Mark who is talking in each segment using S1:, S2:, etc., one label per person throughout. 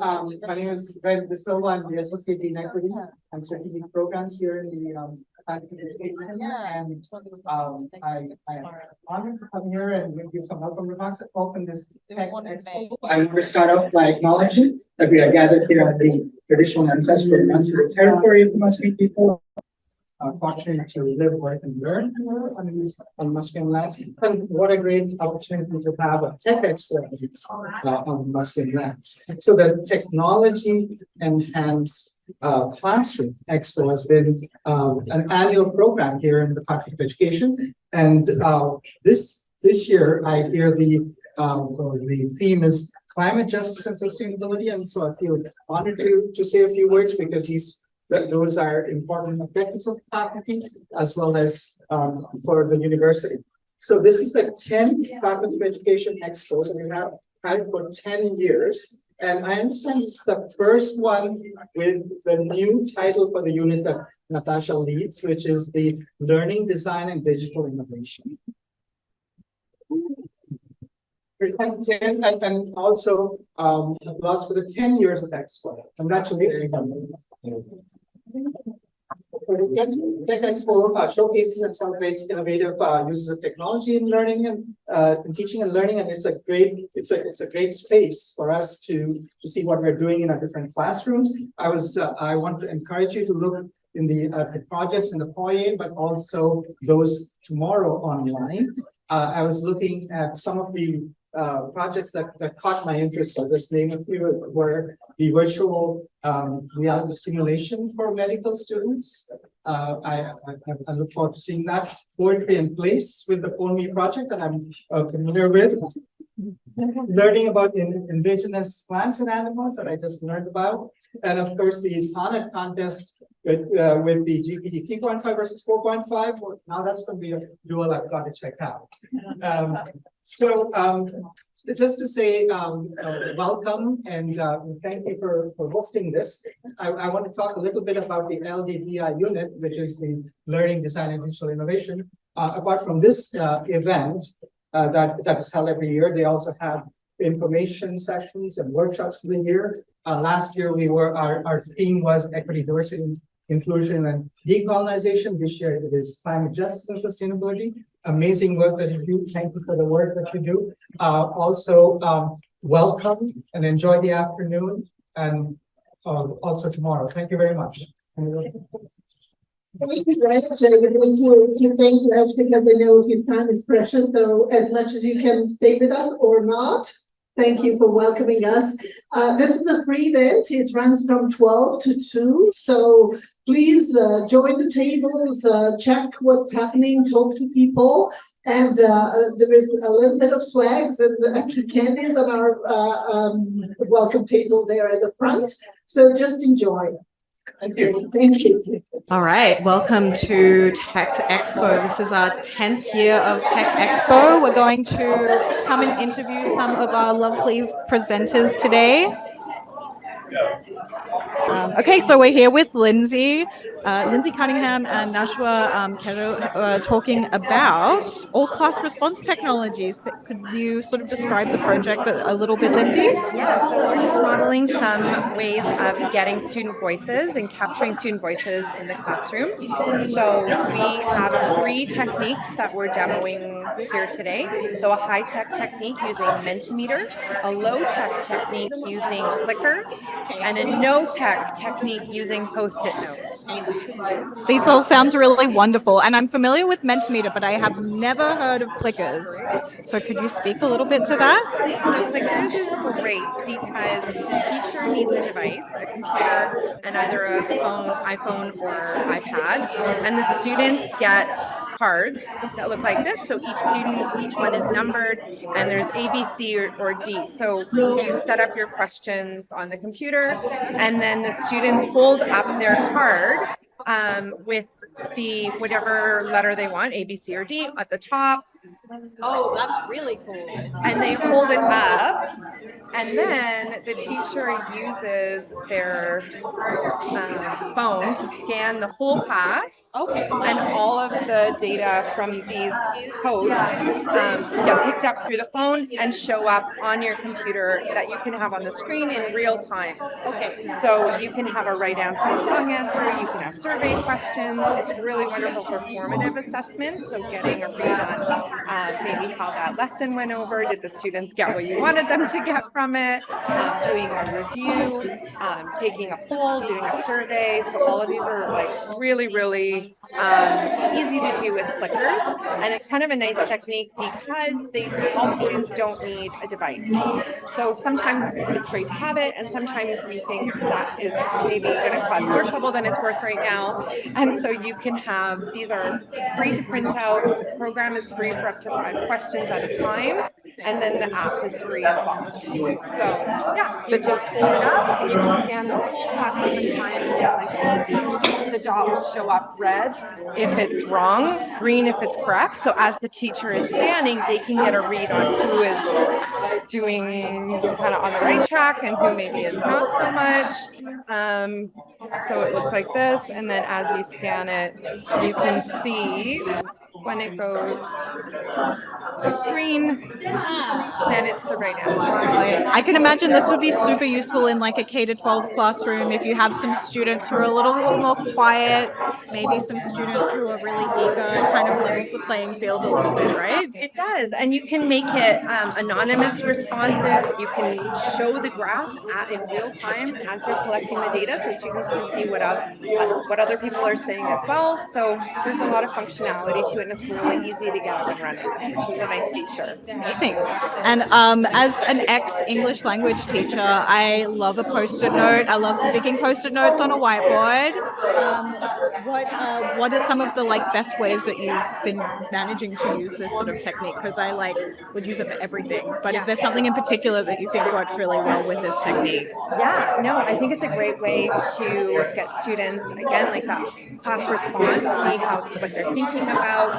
S1: My name is Wendy Silva. I'm the Associate Dean Equity and Strategic Programs here in the Education, and I am honored to come here and give you some welcome remarks to open this Tech Expo. I want to start off by acknowledging that we are gathered here on the traditional ancestral unceded territory of the Musqueam people. Fortunate to live, work, and learn on these Musqueam lands. And what a great opportunity to have a Tech Expo on Musqueam lands. So the technology enhanced classroom expo has been an annual program here in the Faculty of Education. And this year, I hear the theme is climate justice and sustainability. And so I feel honored to say a few words because those are important objectives of the faculty as well as for the university. So this is the 10th Faculty of Education Expo, so we have had it for 10 years. And I understand this is the first one with the new title for the unit that Natasha leads, which is the Learning, Design, and Digital Innovation. And also applause for the 10 years of Expo. Congratulations. Tech Expo showcases and celebrates innovative uses of technology in learning and teaching and learning, and it's a great space for us to see what we're doing in our different classrooms. I want to encourage you to look in the projects in the foyer, but also those tomorrow online. I was looking at some of the projects that caught my interest. I'll just name a few were the virtual reality simulation for medical students. I look forward to seeing that. Poetry and Place with the PhoneMe project that I'm familiar with. Learning about Indigenous Plants and Animals that I just learned about. And of course, the sonnet contest with the GPT 3.5 versus 4.5. Well, now that's going to be a duel I've got to check out. Just to say welcome and thank you for hosting this. I want to talk a little bit about the LDDI unit, which is the Learning, Design, and Digital Innovation. Apart from this event that is held every year, they also have information sessions and workshops in the year. Last year, our theme was equity, diversity, inclusion, and decolonization. This year, it is climate justice and sustainability. Amazing work that you do. Thank you for the work that you do. Also, welcome and enjoy the afternoon and also tomorrow. Thank you very much.
S2: Thank you, Reg. We're going to thank Reg because I know his time is precious. So as much as you can stay with us or not, thank you for welcoming us. This is a free event. It runs from 12 to 2. So please join the tables, check what's happening, talk to people. And there is a little bit of swags and candies on our welcome table there at the front. So just enjoy.
S1: Thank you.
S2: Thank you.
S3: All right, welcome to Tech Expo. This is our 10th year of Tech Expo. We're going to come and interview some of our lovely presenters today. Okay, so we're here with Lindsay Cunningham and Nashwa Khedr talking about all-class response technologies. Could you sort of describe the project a little bit, Lindsay?
S4: Yeah, so we're just modeling some ways of getting student voices and capturing student voices in the classroom. So we have 3 techniques that we're demoing here today. So a high-tech technique using Mentimeter, a low-tech technique using clickers, and a no-tech technique using Post-it notes.
S3: These all sounds really wonderful, and I'm familiar with Mentimeter, but I have never heard of clickers. So could you speak a little bit to that?
S4: So clickers is great because the teacher needs a device, a computer, and either a iPhone or iPad, and the students get cards that look like this. So each one is numbered, and there's A, B, C, or D. So you set up your questions on the computer, and then the students hold up their card with the whatever letter they want, A, B, C, or D, at the top,
S3: Oh, that's really cool.
S4: And they hold it up, and then the teacher uses their phone to scan the whole class.
S3: Okay.
S4: And all of the data from these codes get picked up through the phone and show up on your computer that you can have on the screen in real time.
S3: Okay.
S4: So you can have a right answer, a wrong answer, you can have survey questions. It's really wonderful for formative assessments. So getting a read on maybe how that lesson went over. Did the students get what you wanted them to get from it? Doing a review, taking a poll, doing a survey. So all of these are like really, really easy to do with clickers. And it's kind of a nice technique because all the students don't need a device. So sometimes it's great to have it, and sometimes we think that is maybe going to cause more trouble than it's worth right now. And so you can have, these are free to print out. The program is free for up to 5 questions at a time. And then the app is free as well. So yeah, you just hold it up and you can scan the whole class different times, just like this. The dot will show up red if it's wrong, green if it's correct. So as the teacher is scanning, they can get a read on who is doing kind of on the right track and who maybe is not so much. So it looks like this, and then as you scan it, you can see when it goes green, then it's the right answer.
S3: I can imagine this would be super useful in like a K-12 classroom if you have some students who are a little bit more quiet, maybe some students who are really eager. It kind of levels the playing field a little bit, right?
S4: It does, and you can make it anonymous responses. You can show the graph in real time as you're collecting the data, so students can see what other people are saying as well. So there's a lot of functionality to it, and it's really easy to get up and running, which is a nice feature.
S3: Amazing. And as an ex-English language teacher, I love a post-it note. I love sticking post-it notes on a whiteboard. What are some of the best ways that you've been managing to use this sort of technique? Because I would use it for everything. But if there's something in particular that you think works really well with this technique.
S4: Yeah, no, I think it's a great way to get students, again, like that class response, see what they're thinking about.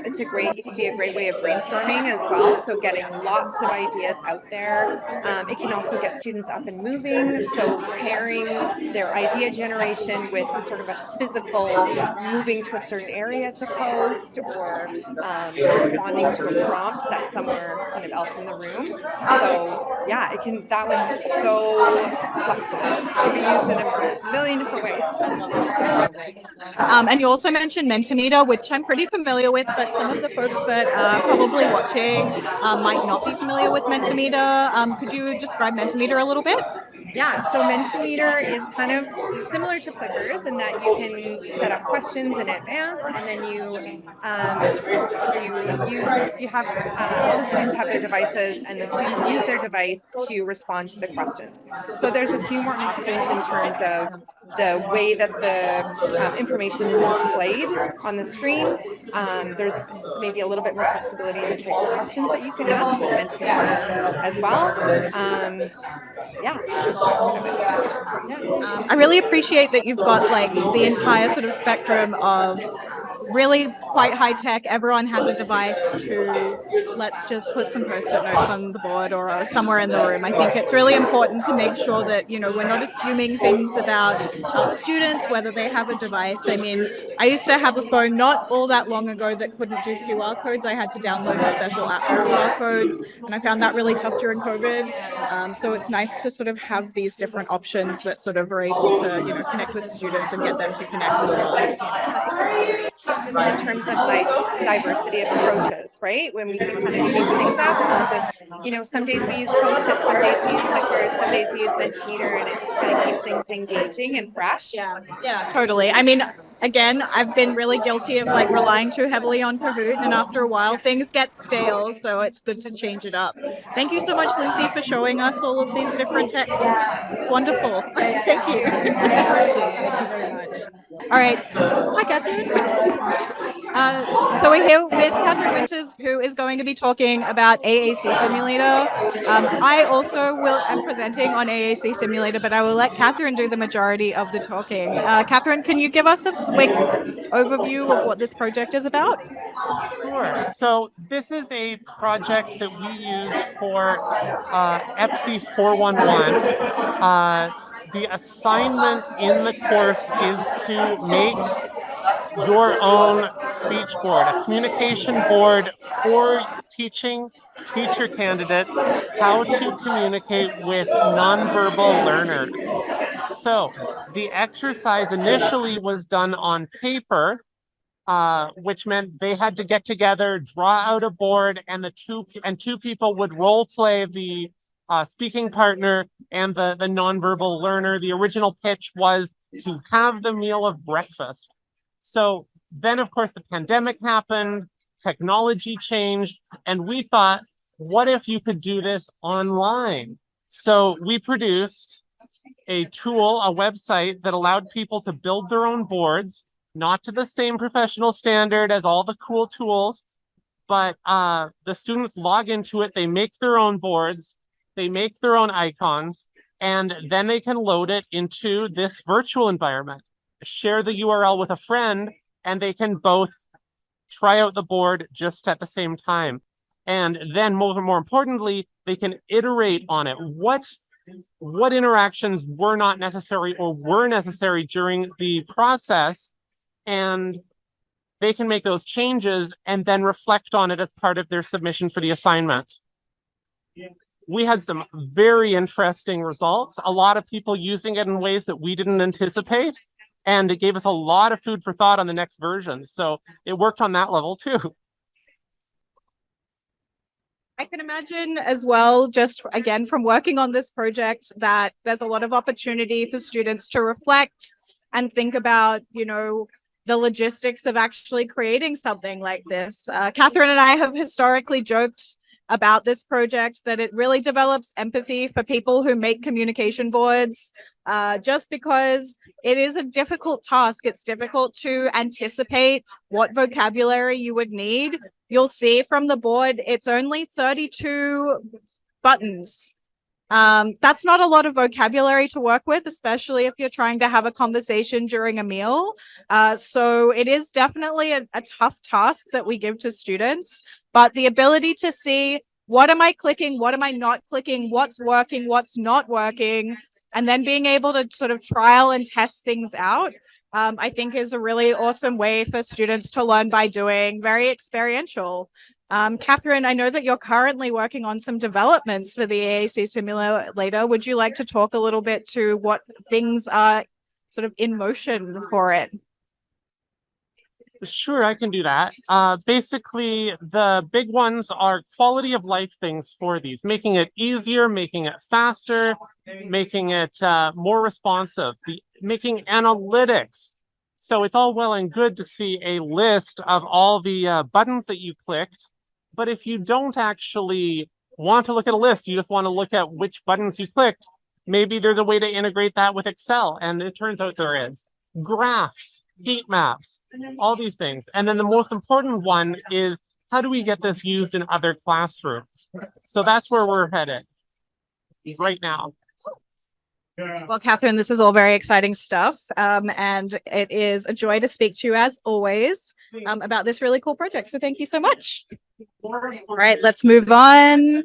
S4: It can be a great way of brainstorming as well. So getting lots of ideas out there. It can also get students up and moving. So pairing their idea generation with sort of a physical moving to a certain area to post, or responding to a prompt that's somewhere kind of else in the room. So yeah, that one's so flexible. It can be used in a million different ways.
S3: And you also mentioned Mentimeter, which I'm pretty familiar with, but some of the folks that are probably watching might not be familiar with Mentimeter. Could you describe Mentimeter a little bit?
S4: Yeah, so Mentimeter is kind of similar to clickers in that you can set up questions in advance, and then you have all the students have their devices, and the students use their device to respond to the questions. So there's a few more options in terms of the way that the information is displayed on the screen. There's maybe a little bit more flexibility in the types of questions that you can ask with Mentimeter as well.
S3: I really appreciate that you've got the entire sort of spectrum of really quite high tech. Everyone has a device to let's just put some post-it notes on the board or somewhere in the room. I think it's really important to make sure that, we're not assuming things about our students, whether they have a device. I mean, I used to have a phone not all that long ago that couldn't do QR codes. I had to download a special app for QR codes, and I found that really tough during COVID. So it's nice to sort of have these different options that sort of are able to, connect with students and get them to connect as well.
S4: Just in terms of diversity of approaches, right? When we can kind of change things up, because some days we use Post-it, some days we use clickers, some days we use Mentimeter, and it just kind of keeps things engaging and fresh.
S3: Yeah, totally. I mean, again, I've been really guilty of relying too heavily on Kahoot, and after a while things get stale, so it's good to change it up. Thank you so much, Lindsay, for showing us all of these different tech. It's wonderful. Thank you. Thank you very much. All right. Hi, Catherine. So we're here with Catherine Winters, who is going to be talking about AAC Simulator. I also am presenting on AAC Simulator, but I will let Catherine do the majority of the talking. Catherine, can you give us a quick overview of what this project is about?
S5: Sure. So this is a project that we use for EPSI 411. The assignment in the course is to make your own speech board, a communication board for teaching teacher candidates how to communicate with nonverbal learners. So the exercise initially was done on paper, which meant they had to get together, draw out a board, and two people would role play the speaking partner and the nonverbal learner. The original pitch was to have the meal of breakfast. So then, of course, the pandemic happened, technology changed, and we thought, what if you could do this online? So we produced a tool, a website that allowed people to build their own boards, not to the same professional standard as all the cool tools, but the students log into it, they make their own boards, they make their own icons, and then they can load it into this virtual environment, share the URL with a friend, and they can both try out the board just at the same time. And then more importantly, they can iterate on it. What interactions were not necessary or were necessary during the process, and they can make those changes and then reflect on it as part of their submission for the assignment. We had some very interesting results, a lot of people using it in ways that we didn't anticipate, and it gave us a lot of food for thought on the next version. So it worked on that level too.
S3: I can imagine as well, just again, from working on this project, that there's a lot of opportunity for students to reflect and think about, the logistics of actually creating something like this. Catherine and I have historically joked about this project that it really develops empathy for people who make communication boards, just because it is a difficult task. It's difficult to anticipate what vocabulary you would need. You'll see from the board, it's only 32 buttons. That's not a lot of vocabulary to work with, especially if you're trying to have a conversation during a meal. So it is definitely a tough task that we give to students, but the ability to see, what am I clicking? What am I not clicking? What's working? What's not working? And then being able to sort of trial and test things out, I think is a really awesome way for students to learn by doing, very experiential. Catherine, I know that you're currently working on some developments for the AAC simulator. Would you like to talk a little bit to what things are sort of in motion for it?
S5: Sure, I can do that. Basically, the big ones are quality of life things for these, making it easier, making it faster, making it more responsive, making analytics. So it's all well and good to see a list of all the buttons that you clicked, but if you don't actually want to look at a list, you just want to look at which buttons you clicked, maybe there's a way to integrate that with Excel, and it turns out there is. Graphs, heat maps, all these things. And then the most important one is, how do we get this used in other classrooms? So that's where we're headed right now.
S3: Well, Catherine, this is all very exciting stuff. And it is a joy to speak to you as always about this really cool project. So thank you so much. All right, let's move on.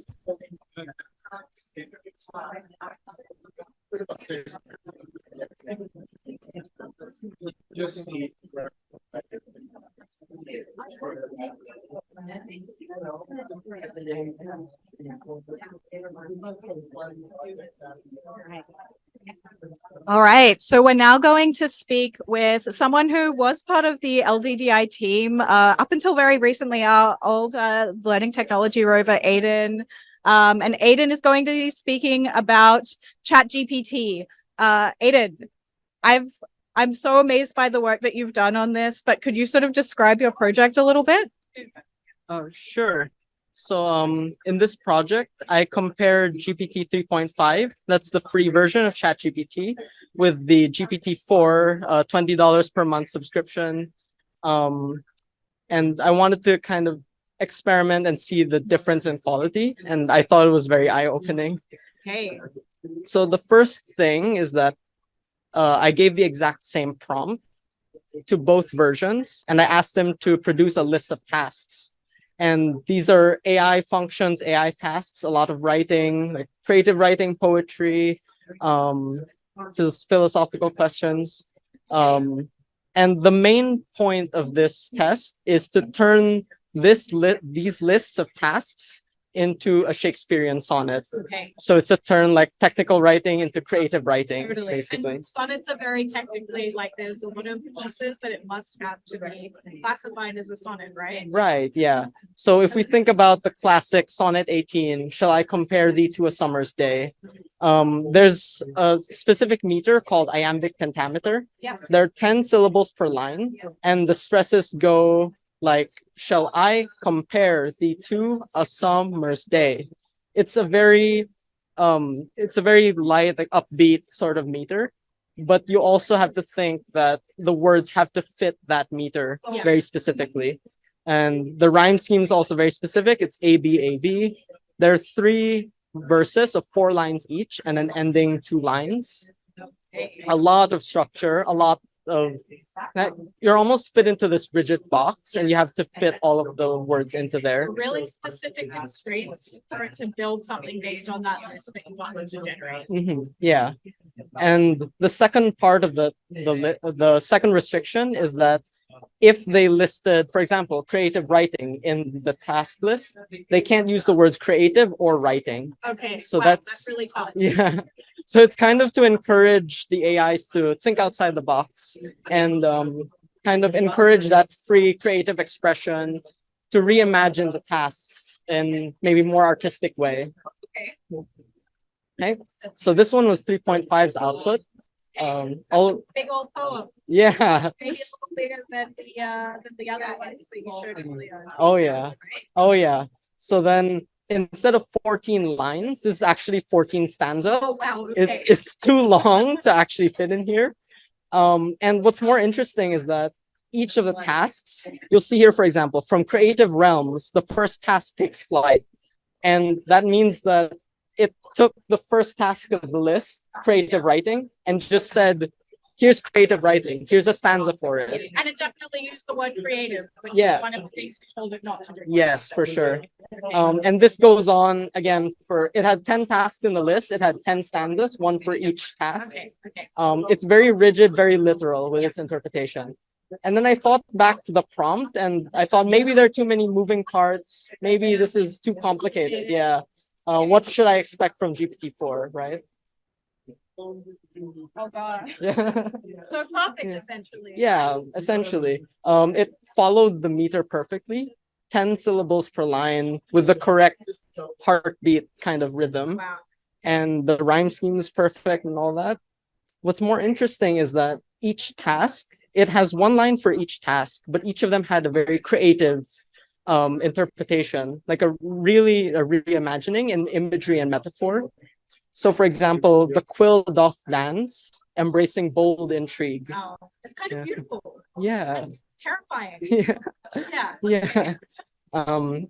S3: All right, so we're now going to speak with someone who was part of the LDDI team up until very recently, our old learning technology rover, Aidan. And Aidan is going to be speaking about ChatGPT. Aidan, I'm so amazed by the work that you've done on this, but could you sort of describe your project a little bit?
S6: Sure. So in this project, I compared GPT 3.5, that's the free version of ChatGPT, with the GPT-4 $20 per month subscription. And I wanted to kind of experiment and see the difference in quality, and I thought it was very eye-opening.
S3: Okay.
S6: So the first thing is that I gave the exact same prompt to both versions, and I asked them to produce a list of tasks. And these are AI functions, AI tasks, a lot of writing, like creative writing, poetry, philosophical questions. And the main point of this test is to turn these lists of tasks into a Shakespearean sonnet.
S3: Okay.
S6: So it's a turn like technical writing into creative writing,
S3: Totally.
S6: basically.
S3: And sonnets are very technically like there's a lot of pieces that it must have to be classified as a sonnet, right?
S6: Right, yeah. So if we think about the classic Sonnet 18, shall I compare thee to a summer's day? There's a specific meter called iambic pentameter.
S3: Yeah.
S6: There are 10 syllables per line, and the stresses go like, shall I compare thee to a summer's day? It's a very light, like upbeat sort of meter. But you also have to think that the words have to fit that meter very specifically. And the rhyme scheme is also very specific. It's A, B, A, B. There are 3 verses of 4 lines each and an ending 2 lines. A lot of structure, a lot of you're almost fit into this rigid box, and you have to fit all of the words into there.
S3: Really specific constraints for it to build something based on that list that you want them to generate.
S6: Yeah. And the second part of the second restriction is that if they listed, for example, creative writing in the task list, they can't use the words creative or writing.
S3: Okay,
S6: So
S3: wow,
S6: that's
S3: really tough.
S6: Yeah. So it's kind of to encourage the AIs to think outside the box and kind of encourage that free creative expression to reimagine the tasks in maybe more artistic way. Okay. So this one was 3.5's output. All
S3: Big old poem.
S6: yeah.
S3: Maybe a little bigger than the other ones that you showed earlier.
S6: Oh yeah. Oh yeah. So then instead of 14 lines, this is actually 14 stanzas.
S3: Oh wow. Okay.
S6: It's too long to actually fit in here. And what's more interesting is that each of the tasks, you'll see here, for example, from creative realms, the first task takes flight. And that means that it took the first task of the list, creative writing, and just said, here's creative writing, here's a stanza for it.
S3: And it definitely used the word creative, which
S6: Yeah.
S3: is one of the things you told it not to do.
S6: Yes, for sure. And this goes on again it had 10 tasks in the list. It had 10 stanzas, one for each task.
S3: Okay, okay.
S6: It's very rigid, very literal with its interpretation. And then I thought back to the prompt and I thought maybe there are too many moving parts. Maybe this is too complicated. Yeah. What should I expect from GPT-4, right?
S3: Oh god.
S6: Yeah.
S3: So perfect, essentially.
S6: Yeah, essentially. It followed the meter perfectly. 10 syllables per line with the correct heartbeat kind of rhythm.
S3: Wow.
S6: And the rhyme scheme is perfect and all that. What's more interesting is that each task, it has 1 line for each task, but each of them had a very creative interpretation, like a reimagining in imagery and metaphor. So, for example, the quill doth dance, embracing bold intrigue.
S3: Wow. It's kind of beautiful.
S6: Yeah.
S3: It's terrifying.
S6: Yeah.
S3: Yeah.
S6: Yeah.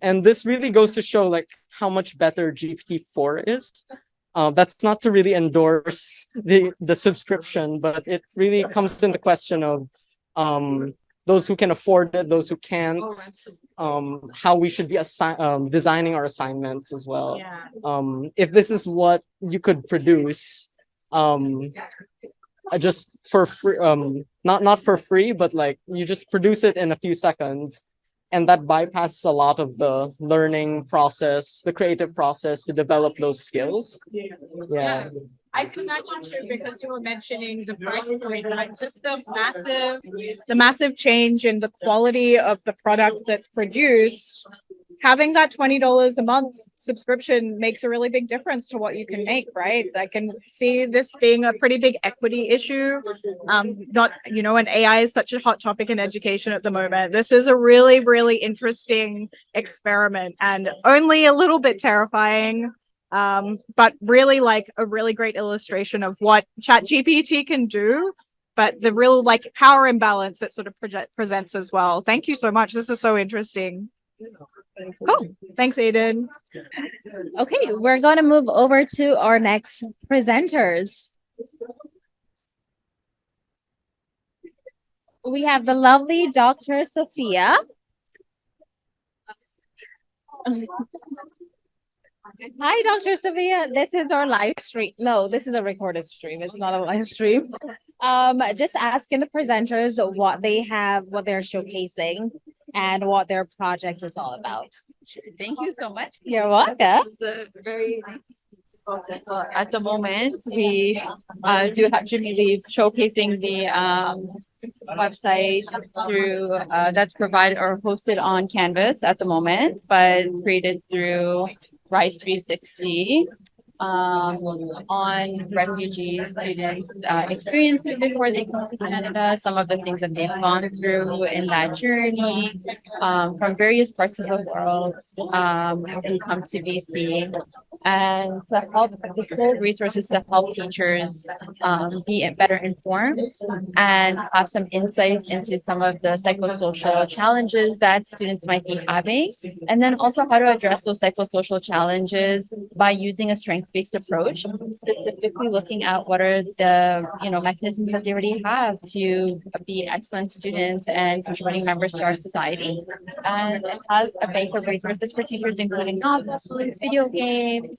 S6: And this really goes to show like how much better GPT-4 is. That's not to really endorse the subscription, but it really comes into question of those who can afford it, those who can't,
S3: Oh, absolutely.
S6: how we should be designing our assignments as well.
S3: Yeah.
S6: If this is what you could produce, just for free, not for free, but like you just produce it in a few seconds, and that bypasses a lot of the learning process, the creative process to develop those skills. Yeah.
S3: I can imagine too, because you were mentioning the price point, like just the massive change in the quality of the product that's produced. Having that $20 a month subscription makes a really big difference to what you can make, right? I can see this being a pretty big equity issue. Not, and AI is such a hot topic in education at the moment. This is a really, really interesting experiment and only a little bit terrifying. But really like a really great illustration of what ChatGPT can do, but the real like power imbalance that sort of presents as well. Thank you so much. This is so interesting. Cool. Thanks, Aidan.
S7: Okay, we're going to move over to our next presenters. we have the lovely Dr. Sofia. Hi, Dr. Sofia. This is our live stream. No, this is a recorded stream. It's not a live stream. Just asking the presenters what they have, what they're showcasing, and what their project is all about.
S8: Thank you so much.
S7: You're welcome.
S8: It's a very well, at the moment, we do actually be showcasing the website through that's provided or hosted on Canvas at the moment, but created through Rise 360 on refugee students' experiences before they come to Canada, some of the things that they've gone through in that journey from various parts of the world who come to BC. And to help, this whole resource is to help teachers be better informed and have some insights into some of the psychosocial challenges that students might be having, and then also how to address those psychosocial challenges by using a strength-based approach, specifically looking at what are the mechanisms that they already have to be excellent students and contributing members to our society. And it has a bank of resources for teachers, including novels, video games,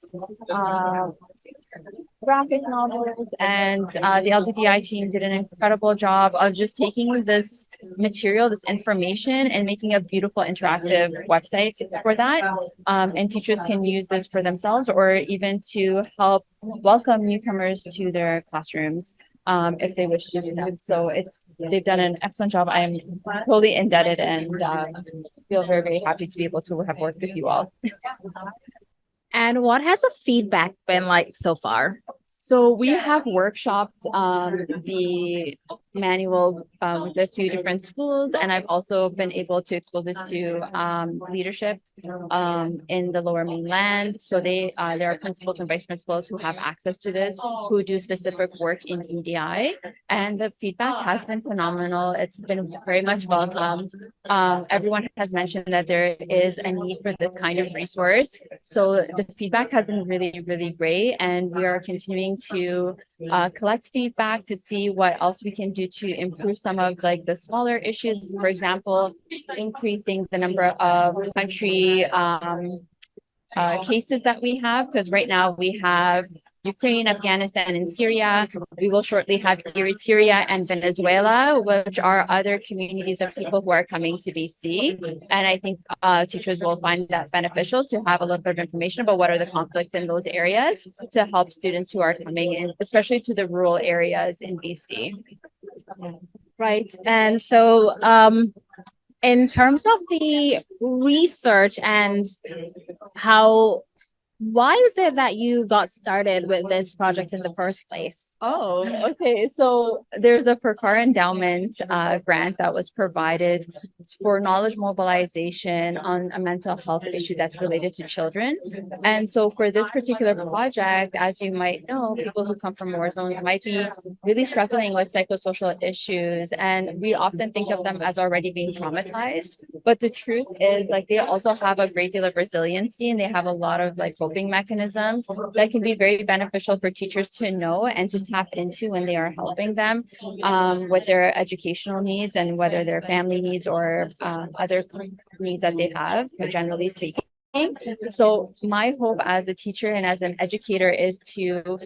S8: graphic novels, and the LDDI team did an incredible job of just taking this material, this information, and making a beautiful interactive website for that. And teachers can use this for themselves or even to help welcome newcomers to their classrooms if they wish to do that. So they've done an excellent job. I am totally indebted and feel very, very happy to be able to have worked with you all.
S7: And what has the feedback been like so far?
S8: So we have workshopped the manual with a few different schools, and I've also been able to expose it to leadership in the Lower Mainland. So there are principals and vice principals who have access to this, who do specific work in EDI, and the feedback has been phenomenal. It's been very much welcomed. Everyone has mentioned that there is a need for this kind of resource. So the feedback has been really, really great, and we are continuing to collect feedback to see what else we can do to improve some of the smaller issues. For example, increasing the number of country cases that we have, because right now we have Ukraine, Afghanistan, and Syria. We will shortly have Eritrea and Venezuela, which are other communities of people who are coming to BC. And I think teachers will find that beneficial to have a little bit of information about what are the conflicts in those areas to help students who are coming in, especially to the rural areas in BC.
S7: Right. And so in terms of the research and why is it that you got started with this project in the first place?
S8: Oh, okay. So there's a PERCAR endowment grant that was provided for knowledge mobilization on a mental health issue that's related to children. And so for this particular project, as you might know, people who come from war zones might be really struggling with psychosocial issues. And we often think of them as already being traumatized. But the truth is, they also have a great deal of resiliency, and they have a lot of coping mechanisms that can be very beneficial for teachers to know and to tap into when they are helping them with their educational needs, and whether their family needs or other needs that they have, generally speaking. So my hope as a teacher and as an educator is to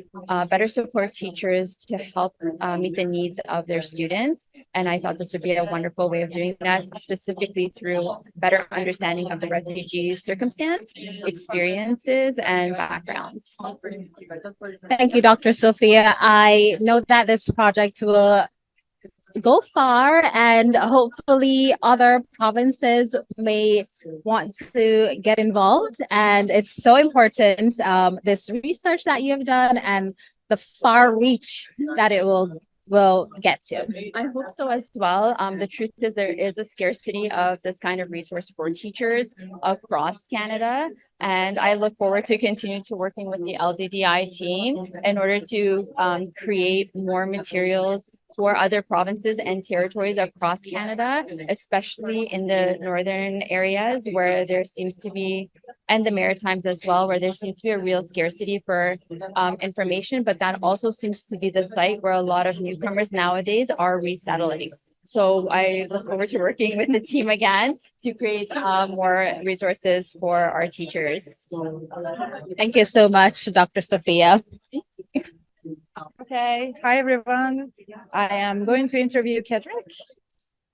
S8: better support teachers to help meet the needs of their students. And I thought this would be a wonderful way of doing that, specifically through better understanding of the refugees' circumstance, experiences, and backgrounds.
S7: Thank you, Dr. Sofia. I know that this project will go far, and hopefully other provinces may want to get involved. And it's so important, this research that you have done and the far reach that it will get to.
S8: I hope so as well. The truth is there is a scarcity of this kind of resource for teachers across Canada. And I look forward to continuing to working with the LDDI team in order to create more materials for other provinces and territories across Canada, especially in the northern areas where there seems to be, and the Maritimes as well, where there seems to be a real scarcity for information, but that also seems to be the site where a lot of newcomers nowadays are resettling. So I look forward to working with the team again to create more resources for our teachers.
S7: Thank you so much, Dr. Sofia.
S9: Okay, hi everyone. I am going to interview Kedrick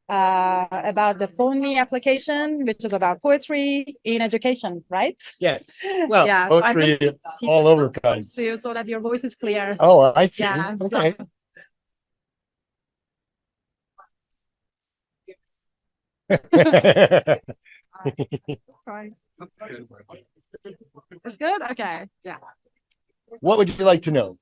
S9: about the PhoneMe application, which is about poetry in education, right?
S10: Yes. Well,
S9: Yeah, so I'm
S10: poetry
S9: going to keep
S10: all
S9: this
S10: over
S9: so close
S10: kinds.
S9: to you so that your voice is clear.
S10: Oh, I see.
S9: Yeah, so-
S10: Okay.
S9: Sorry. It's good? Okay, yeah.
S10: What would you like to know?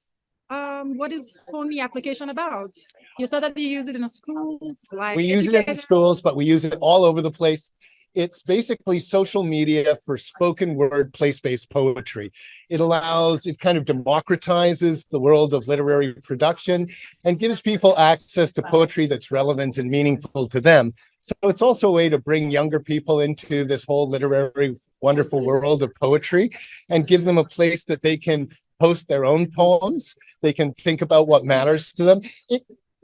S9: What is PhoneMe application about? You said that you use it in the schools, like
S10: We use it in
S9: educators?
S10: schools, but we use it all over the place. It's basically social media for spoken word place-based poetry. It kind of democratizes the world of literary production and gives people access to poetry that's relevant and meaningful to them. So it's also a way to bring younger people into this whole literary, wonderful world of poetry and give them a place that they can post their own poems. They can think about what matters to them. It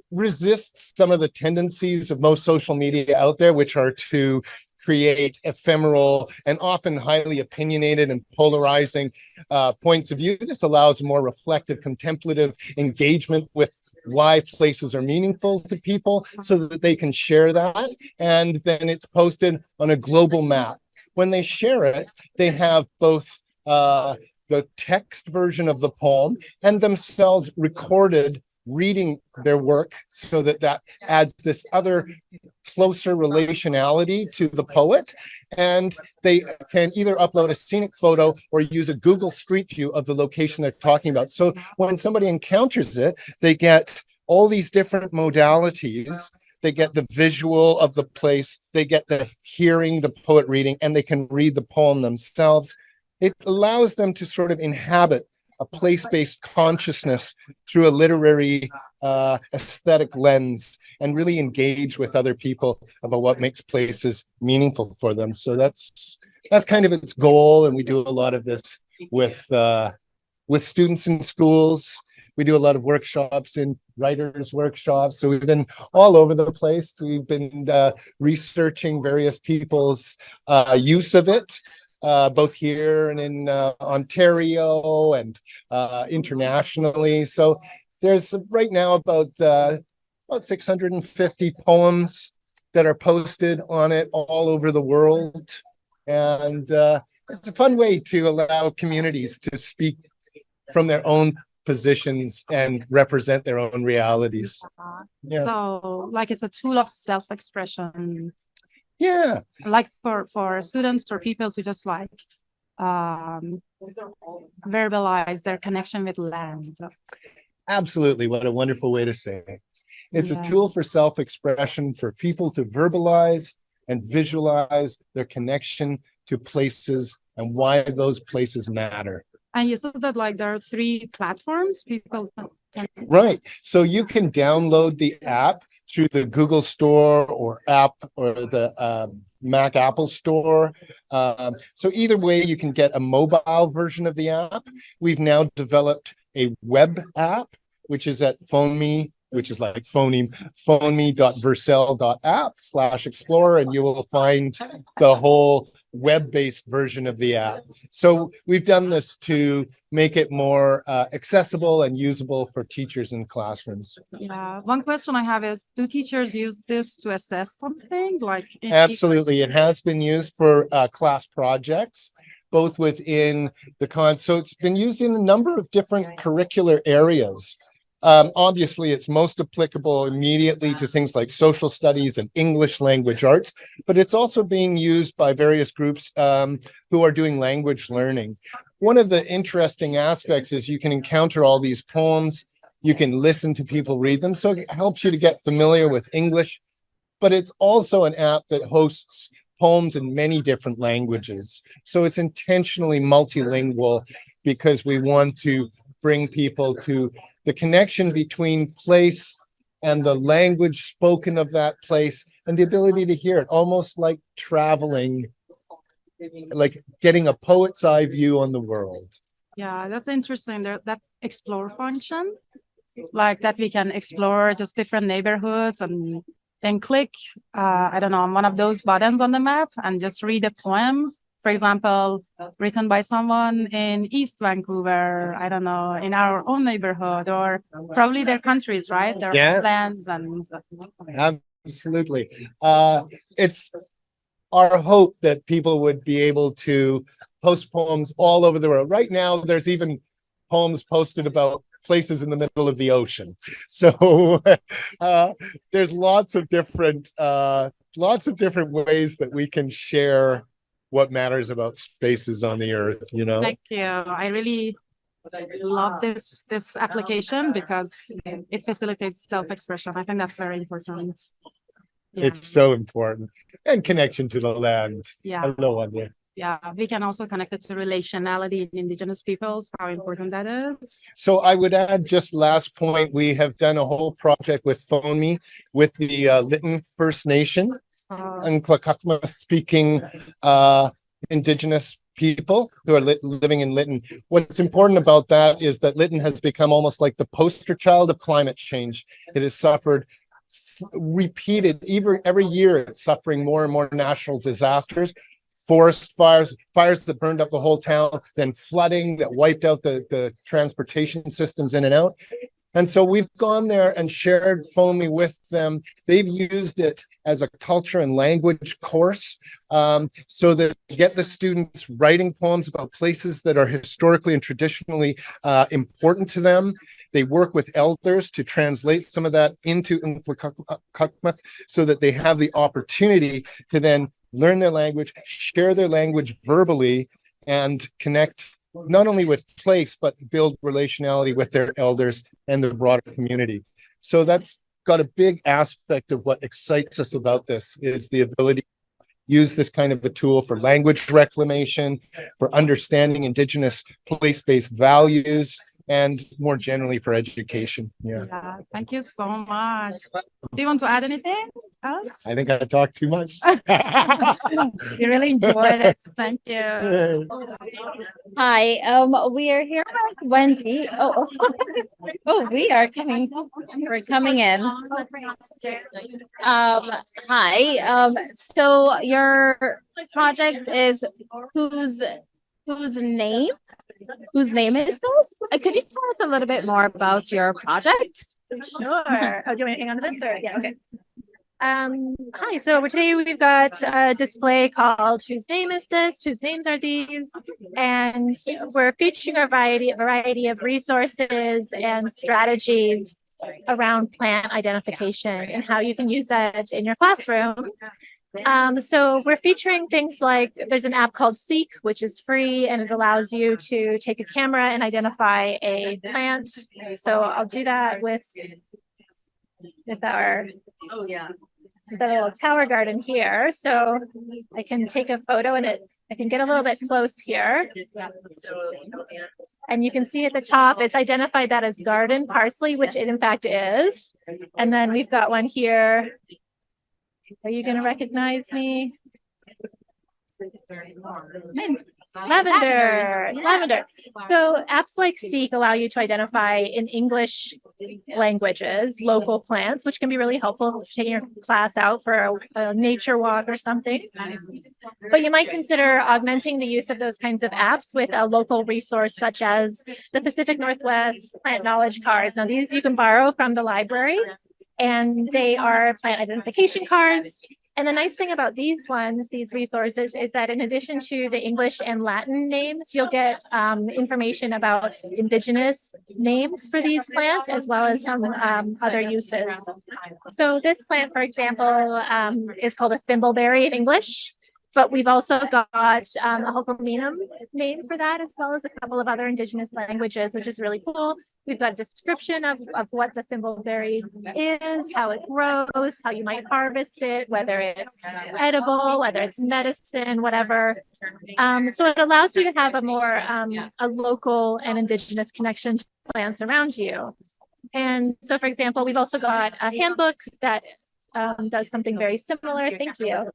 S10: resists some of the tendencies of most social media out there, which are to create ephemeral and often highly opinionated and polarizing points of view. This allows more reflective, contemplative engagement with why places are meaningful to people so that they can share that. And then it's posted on a global map. When they share it, they have both the text version of the poem and themselves recorded reading their work, so that adds this other closer relationality to the poet. And they can either upload a scenic photo or use a Google Street View of the location they're talking about. So when somebody encounters it, they get all these different modalities. They get the visual of the place, they get the hearing the poet reading, and they can read the poem themselves. It allows them to sort of inhabit a place-based consciousness through a literary aesthetic lens and really engage with other people about what makes places meaningful for them. So that's kind of its goal. And we do a lot of this with students in schools. We do a lot of workshops in writers' workshops. So we've been all over the place. We've been researching various people's use of it. Both here and in Ontario and internationally. So there's right now about 650 poems that are posted on it all over the world. And it's a fun way to allow communities to speak from their own positions and represent their own realities. Yeah.
S9: So like it's a tool of self-expression.
S10: Yeah.
S9: Like for students or people to just like verbalize their connection with land.
S10: Absolutely. What a wonderful way to say it. It's a tool for self-expression for people to verbalize and visualize their connection to places and why those places matter.
S9: And you said that like there are 3 platforms people can.
S10: Right. So you can download the app through the Google Store or app or the Mac Apple Store. So either way, you can get a mobile version of the app. We've now developed a web app, which is at PhoneMe, which is like phoneme.vercel.app/explorer, and you will find the whole web-based version of the app. So we've done this to make it more accessible and usable for teachers in classrooms.
S9: Yeah. One question I have is, do teachers use this to assess something? Like
S10: Absolutely. It has been used for class projects, both within the so it's been used in a number of different curricular areas. Obviously, it's most applicable immediately to things like social studies and English language arts, but it's also being used by various groups who are doing language learning. One of the interesting aspects is you can encounter all these poems, you can listen to people read them, so it helps you to get familiar with English, but it's also an app that hosts poems in many different languages. So it's intentionally multilingual because we want to bring people to the connection between place and the language spoken of that place and the ability to hear it, almost like traveling, like getting a poet's eye view on the world.
S9: Yeah, that's interesting. That explore function, like that we can explore just different neighborhoods and then click, I don't know, on one of those buttons on the map and just read a poem. For example, written by someone in East Vancouver, I don't know, in our own neighborhood, or probably their countries, right? Their lands and.
S10: Absolutely. It's our hope that people would be able to post poems all over the world. Right now, there's even poems posted about places in the middle of the ocean. So there's lots of different ways that we can share what matters about spaces on the earth, you know.
S9: Thank you. I really love this application because it facilitates self-expression. I think that's very important. Yeah.
S10: It's so important. And connection to the land.
S9: Yeah.
S10: Hello, Andrea.
S9: Yeah, we can also connect it to relationality in Indigenous peoples, how important that is.
S10: So I would add, just last point, we have done a whole project with PhoneMe with the Lytton First Nation and Klakakma speaking Indigenous people who are living in Lytton. What's important about that is that Lytton has become almost like the poster child of climate change. It has suffered repeated, every year it's suffering more and more natural disasters. Forest fires, fires that burned up the whole town, then flooding that wiped out the transportation systems in and out. And so we've gone there and shared PhoneMe with them. They've used it as a culture and language course, so that get the students writing poems about places that are historically and traditionally important to them. They work with elders to translate some of that into Nklakakma so that they have the opportunity to then learn their language, share their language verbally, and connect not only with place, but build relationality with their elders and the broader community. So that's got a big aspect of what excites us about this, is the ability to use this kind of a tool for language reclamation, for understanding Indigenous place-based values, and more generally for education.
S9: Yeah, thank you so much. Do you want to add anything else?
S10: I think I talked too much.
S9: We really enjoyed it. Thank you.
S8: Hi, we are here with Wendy. Oh, we are coming. We're coming in. Hi. So your project is whose name? Whose name is this? Could you tell us a little bit more about your project?
S11: Sure. Oh, do you want me to hang on to this? Or yeah, okay. Hi, so today we've got a display called Whose Name Is This? Whose Names Are These? And we're featuring a variety of resources and strategies around plant identification and how you can use that in your classroom. So we're featuring things like, there's an app called Seek, which is free, and it allows you to take a camera and identify a plant. So I'll do that with our the little tower garden here. So I can take a photo and I can get a little bit close here. And you can see at the top, it's identified that as garden parsley, which it in fact is. And then we've got one here. Are you going to recognize me? Lavender. So apps like Seek allow you to identify in English languages local plants, which can be really helpful if you're taking your class out for a nature walk or something. But you might consider augmenting the use of those kinds of apps with a local resource such as the Pacific Northwest Plant Knowledge Cards. Now these you can borrow from the library, and they are plant identification cards. And the nice thing about these resources, is that in addition to the English and Latin names, you'll get information about Indigenous names for these plants, as well as some other uses. So this plant, for example, is called a thimbleberry in English, but we've also got a Hokominum name for that, as well as a couple of other Indigenous languages, which is really cool. We've got a description of what the thimbleberry is, how it grows, how you might harvest it, whether it's edible, whether it's medicine, whatever. So it allows you to have a more a local and Indigenous connection to plants around you. And so, for example, we've also got a handbook that does something very similar. Thank you.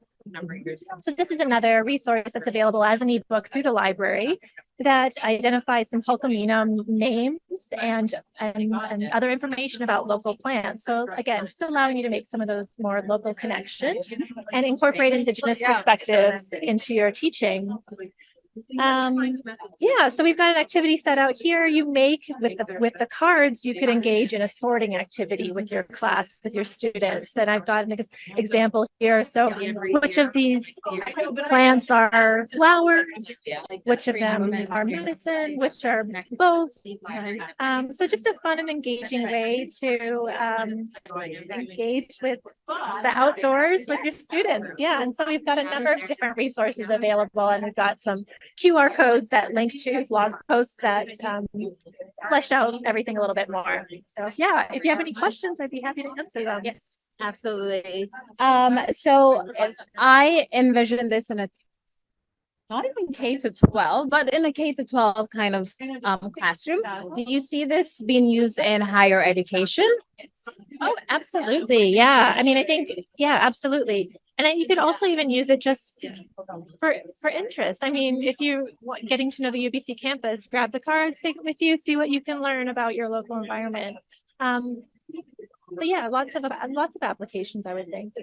S11: So this is another resource that's available as an ebook through the library that identifies some Hulkaminam names and other information about local plants. So again, just allowing you to make some of those more local connections and incorporate Indigenous perspectives into your teaching. Yeah, so we've got an activity set out here. You make with the cards, you could engage in a sorting activity with your class, with your students. And I've got an example here. So which of these plants are flowers? Which of them are medicine? Which are both? So just a fun and engaging way to engage with the outdoors with your students. Yeah, and so we've got a number of different resources available, and we've got some QR codes that link to blog posts that flesh out everything a little bit more. So yeah, if you have any questions, I'd be happy to answer them.
S7: Yes, absolutely. So I envision this in a not even K to 12, but in a K to 12 kind of classroom. Do you see this being used in higher education?
S11: Oh, absolutely. Yeah. I mean, I think, yeah, absolutely. And you could also even use it just for interest. I mean, if you want getting to know the UBC campus, grab the cards, take it with you, see what you can learn about your local environment. But yeah, lots of applications, I would think.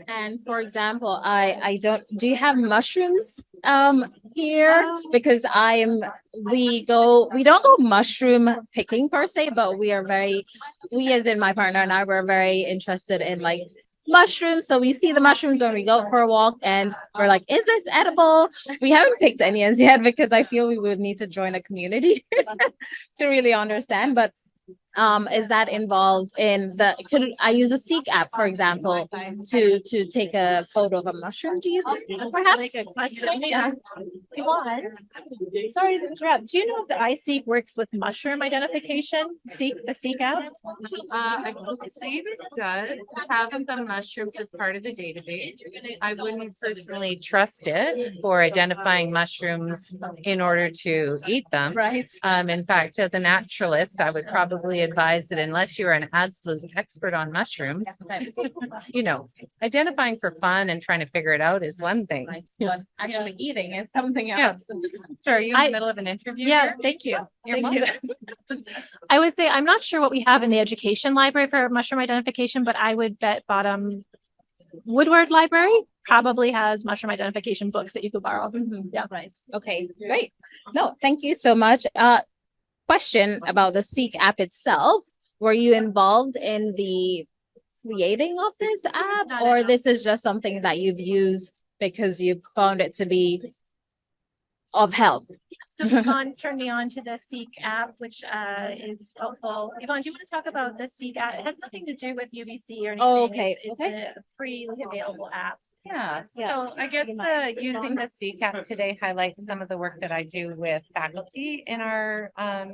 S7: And for example, I don't, do you have mushrooms here? Because we don't go mushroom picking per se, but we as in my partner and I, we're very interested in like mushrooms. So we see the mushrooms when we go for a walk and we're like, is this edible? We haven't picked any as yet because I feel we would need to join a community to really understand. But is that involved in could I use a Seek app, for example, to take a photo of a mushroom? Do you think?
S11: That's perhaps a really good question. Yeah. Yvonne, sorry to interrupt. Do you know if the iSeek works with mushroom identification? The Seek app?
S4: I believe it does have some mushrooms as part of the database. I wouldn't personally trust it for identifying mushrooms in order to eat them.
S7: Right.
S4: In fact, as a naturalist, I would probably advise that unless you're an absolute expert on mushrooms, identifying for fun and trying to figure it out is one thing.
S7: But actually eating is something else.
S4: Yeah. So are you in the middle of an interview?
S11: Yeah,
S4: here?
S11: thank you.
S4: You're
S11: Thank you. I would say I'm not sure what we have in the education library for mushroom identification, but I would bet bottom Woodward Library probably has mushroom identification books that you could borrow.
S7: Yeah, right. Okay, great. No, thank you so much. Question about the Seek app itself. Were you involved in the creating of this app, or this is just something that you've used because you found it to be of help?
S11: So Yvonne turned me on to the Seek app, which is helpful. Yvonne, do you want to talk about the Seek app? It has nothing to do with UBC or anything.
S7: Oh, okay.
S11: It's a freely available app.
S4: Yeah, so I guess using the CCAP today highlights some of the work that I do with faculty in our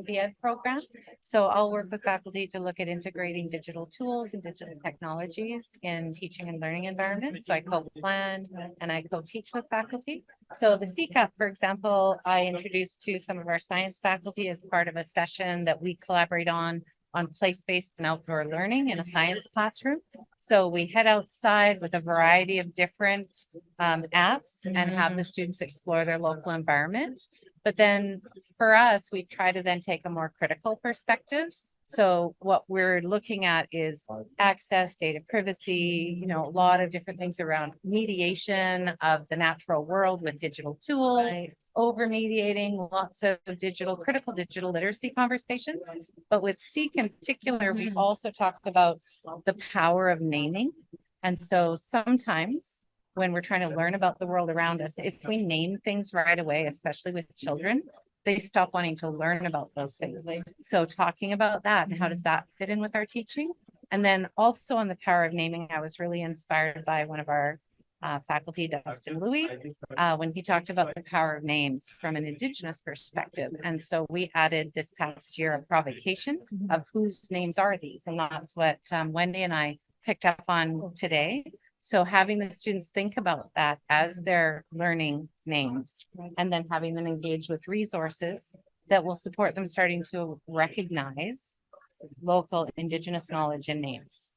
S4: BEd program. So I'll work with faculty to look at integrating digital tools and digital technologies in teaching and learning environments. So I co-plan and I co-teach with faculty. So the CCAP, for example, I introduced to some of our science faculty as part of a session that we collaborate on place-based and outdoor learning in a science classroom. So we head outside with a variety of different apps and have the students explore their local environment. But then for us, we try to then take a more critical perspective. So what we're looking at is access, data privacy, a lot of different things around mediation of the natural world with digital tools, over mediating, lots of critical digital literacy conversations. But with Seek in particular, we also talked about the power of naming. And so sometimes when we're trying to learn about the world around us, if we name things right away, especially with children, they stop wanting to learn about those things. So talking about that and how does that fit in with our teaching? And then also on the power of naming, I was really inspired by one of our faculty, Dustin Louis, when he talked about the power of names from an Indigenous perspective. And so we added this past year a provocation of whose names are these? And that's what Wendy and I picked up on today. So having the students think about that as they're learning names and then having them engage with resources that will support them starting to recognize local Indigenous knowledge and names.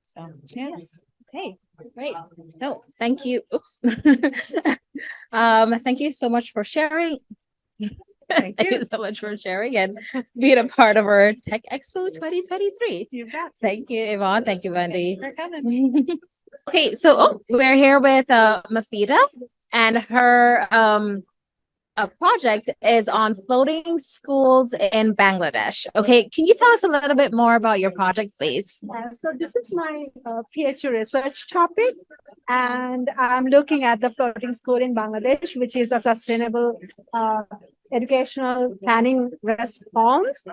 S4: So, yes.
S7: Okay, great. No, thank you. Oops. Thank you so much for sharing. Thank you so much for sharing and being a part of our Tech Expo 2023.
S11: You bet.
S7: Thank you, Yvonne. Thank you, Wendy.
S11: For coming.
S7: Okay, so we're here with Mahfida, and her project is on floating schools in Bangladesh. Okay, can you tell us a little bit more about your project, please?
S12: So this is my PhD research topic, and I'm looking at the floating school in Bangladesh, which is a sustainable educational planning response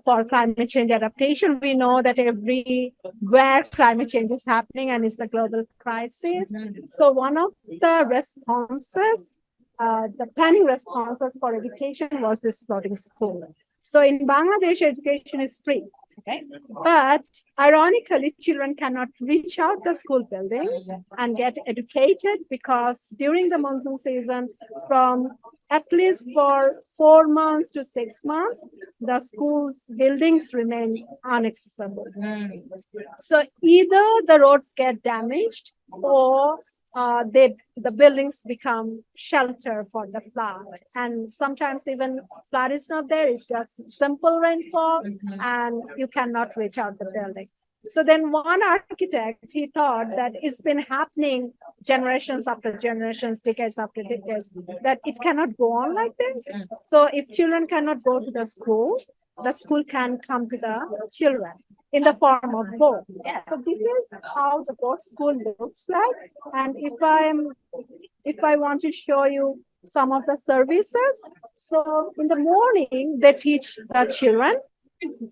S12: for climate change adaptation. We know that everywhere climate change is happening and it's the global crisis. So one of the responses, the planning responses for education was this floating school. So in Bangladesh, education is free. Okay. But ironically, children cannot reach out the school buildings and get educated because during the monsoon season, from at least for 4 months to 6 months, the school's buildings remain inaccessible. So either the roads get damaged or the buildings become shelter for the flood. And sometimes even flood is not there, it's just simple rainfall and you cannot reach out the building. So then one architect, he thought that it's been happening generations after generations, decades after decades, that it cannot go on like this. So if children cannot go to the school can come to the children in the form of boat. So this is how the boat school looks like. And if I want to show you some of the services, so in the morning they teach the children,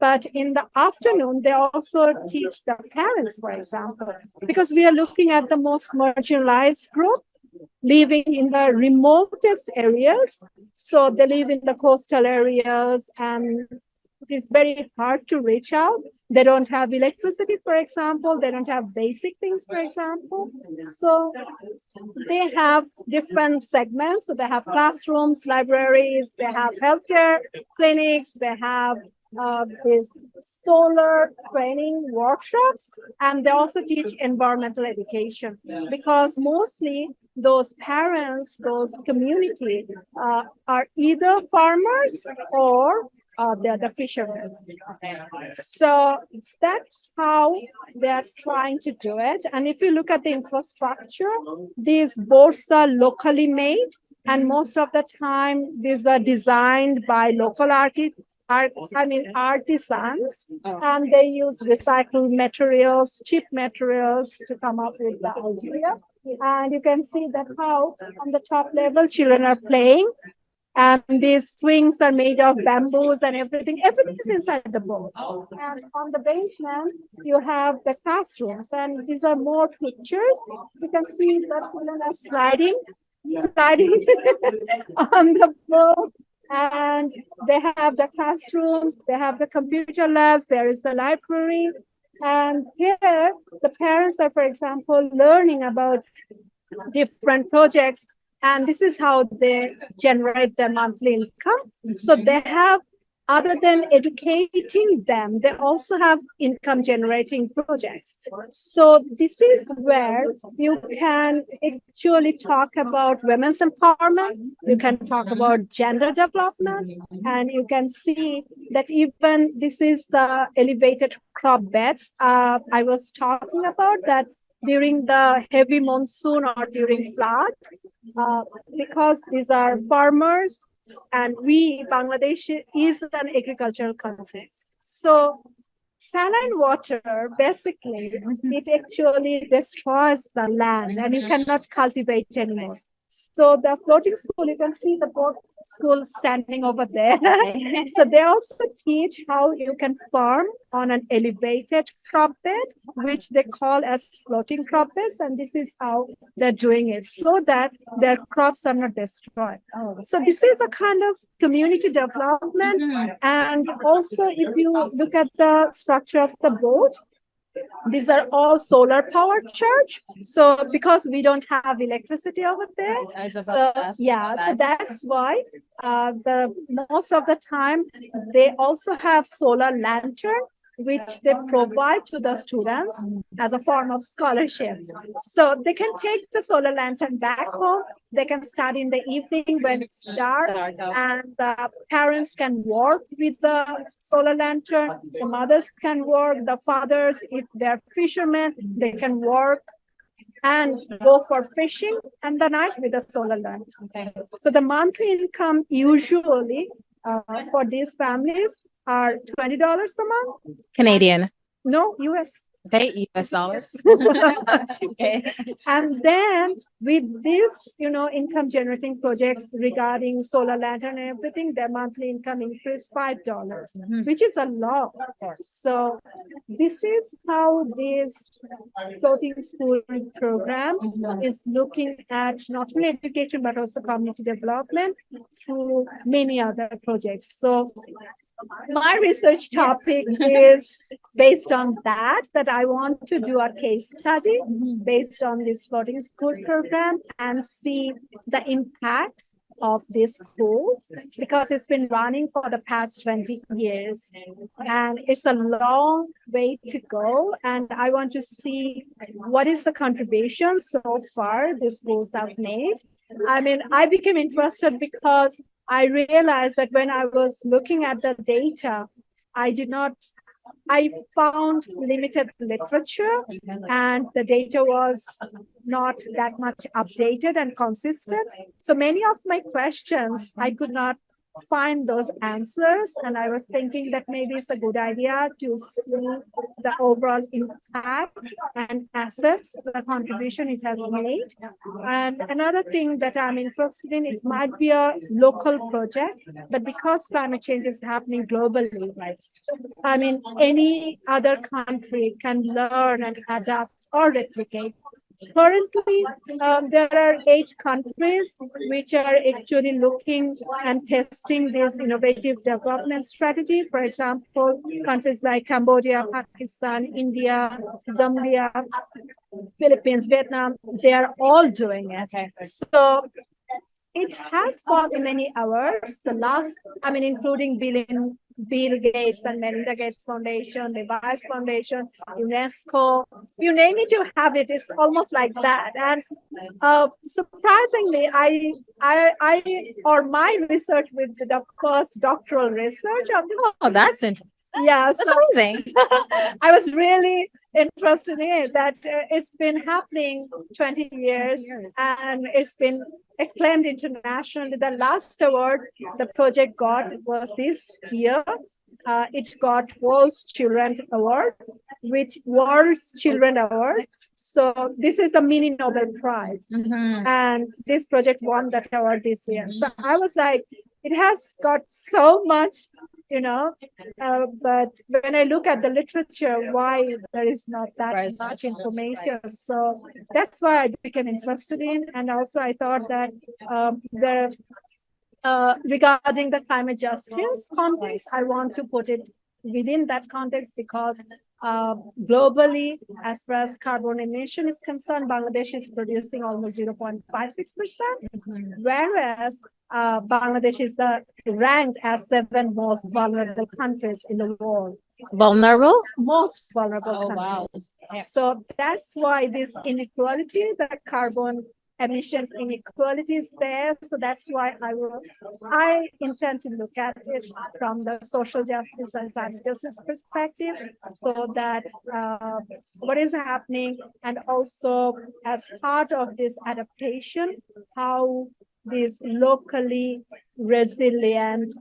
S12: but in the afternoon they also teach the parents, for example, because we are looking at the most marginalized group living in the remotest areas. So they live in the coastal areas and it is very hard to reach out. They don't have electricity, for example. They don't have basic things, for example. So they have different segments. So they have classrooms, libraries, they have healthcare clinics, they have these solar training workshops, and they also teach environmental education because mostly those parents, those community are either farmers or they're the fishermen. So that's how they're trying to do it. And if you look at the infrastructure, these boats are locally made, and most of the time these are designed by local artisans, and they use recycled materials, cheap materials to come up with the idea. And you can see that how on the top level children are playing. And these swings are made of bamboos and everything. Everything is inside the boat. And on the basement, you have the classrooms. And these are more pictures. You can see that children are sliding on the boat. And they have the classrooms, they have the computer labs, there is the library. And here, the parents are, for example, learning about different projects. And this is how they generate their monthly income. So they have, other than educating them, they also have income generating projects. So this is where you can actually talk about women's empowerment. You can talk about gender development. And you can see that even this is the elevated crop beds I was talking about, that during the heavy monsoon or during flood, because these are farmers and Bangladesh is an agricultural country. So saline water, basically, it actually destroys the land and you cannot cultivate anymore. So the floating school, you can see the boat school standing over there. So they also teach how you can farm on an elevated crop bed, which they call as floating crop beds. And this is how they're doing it so that their crops are not destroyed. So this is a kind of community development. And also, if you look at the structure of the boat, these are all solar powered church. So because we don't have electricity over there, so that's why most of the time they also have solar lantern which they provide to the students as a form of scholarship. So they can take the solar lantern back home. They can start in the evening when it's dark, and the parents can work with the solar lantern. The mothers can work, the fathers, if they're fishermen, they can work and go for fishing and the night with a solar lantern. So the monthly income usually for these families are $20 a month.
S7: Canadian.
S12: No, US.
S7: Okay, US dollars. Okay.
S12: And then with this, income generating projects regarding solar lantern and everything, their monthly income increased $5, which is a lot. So this is how this floating school program is looking at not only education, but also community development through many other projects. So my research topic is based on that I want to do a case study based on this floating school program and see the impact of this school, because it's been running for the past 20 years and it's a long way to go. And I want to see what is the contribution so far the schools have made. I mean, I became interested because I realized that when I was looking at the data, I found limited literature and the data was not that much updated and consistent. So many of my questions, I could not find those answers. And I was thinking that maybe it's a good idea to see the overall impact and assess the contribution it has made. And another thing that I'm interested in, it might be a local project, but because climate change is happening globally, I mean, any other country can learn and adapt or replicate. Currently, there are 8 countries which are actually looking and testing this innovative development strategy. For example, countries like Cambodia, Pakistan, India, Zambia, Philippines, Vietnam, they are all doing it. So it has got many hours. The last, I mean, including Bill Gates and Melinda Gates Foundation, the Vice Foundation, UNESCO, you name it, you have it. It's almost like that. And surprisingly, my research with the first doctoral research of this.
S7: Oh, that's interesting.
S12: Yeah,
S7: that's amazing.
S12: I was really interested in it, that it's been happening 20 years and it's been acclaimed internationally. The last award the project got was this year. It got World's Children Award, So this is a mini Nobel Prize. And this project won that award this year. So I was like, it has got so much, but when I look at the literature, why there is not that much information. So that's why I became interested in. And also I thought that regarding the climate justice context, I want to put it within that context because globally, as far as carbon emission is concerned, Bangladesh is producing almost 0.56%, whereas Bangladesh is ranked as 7th most vulnerable countries in the world.
S7: Vulnerable?
S12: Most vulnerable countries. Wow. So that's why this inequality, the carbon emission inequality is there. So that's why I intend to look at it from the social justice and climate justice perspective, so that what is happening, and also as part of this adaptation, how these locally resilient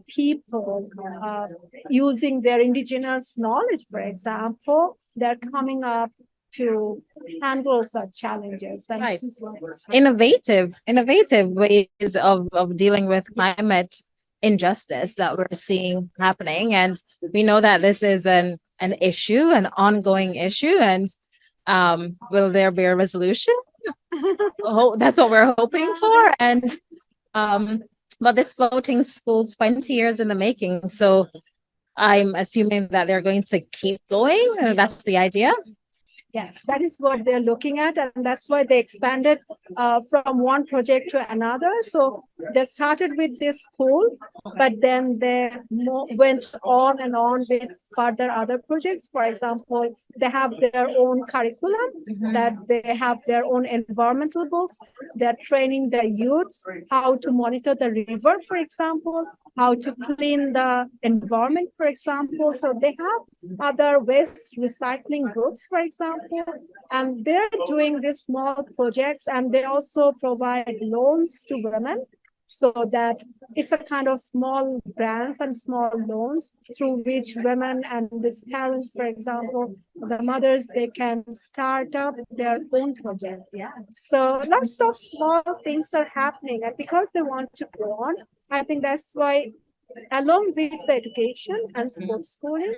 S12: people using their indigenous knowledge, for example, they're coming up to handle such challenges. And
S7: right. Innovative ways of dealing with climate injustice that we're seeing happening. And we know that this is an issue, an ongoing issue. And will there be a resolution? Oh, that's what we're hoping for. And but this floating school, 20 years in the making. So I'm assuming that they're going to keep going. That's the idea.
S12: Yes, that is what they're looking at, and that's why they expanded from one project to another. So they started with this school, but then they went on and on with further other projects. For example, they have their own curriculum, that they have their own environmental books. They're training the youths how to monitor the river, for example, how to clean the environment, for example. So they have other waste recycling groups, for example, and they're doing these small projects, and they also provide loans to women, so that it's a kind of small grants and small loans through which women and these parents, for example, the mothers, they can start up their own project. Yeah. So lots of small things are happening, and because they want to go on, I think that's why, along with the education and sports schooling,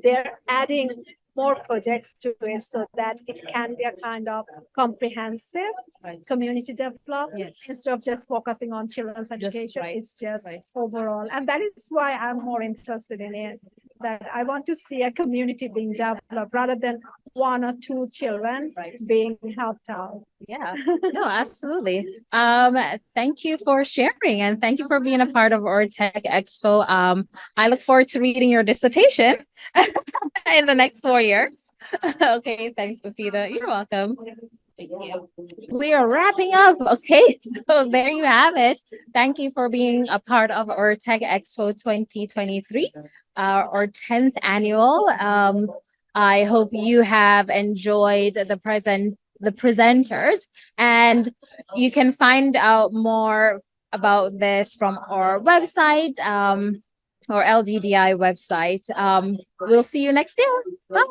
S12: they're adding more projects to it so that it can be a kind of comprehensive community development instead of just focusing on children's education. It's just overall. And that is why I'm more interested in it, that I want to see a community being developed rather than one or two children being helped out.
S7: Yeah, no, absolutely. Thank you for sharing, and thank you for being a part of our Tech Expo. I look forward to reading your dissertation in the next 4 years. Okay, thanks, Mahfida. You're welcome. Thank you. We are wrapping up. Okay, so there you have it. Thank you for being a part of our Tech Expo 2023, our 10th annual. I hope you have enjoyed the presenters, and you can find out more about this from our website, or LDDI website. We'll see you next year. Bye.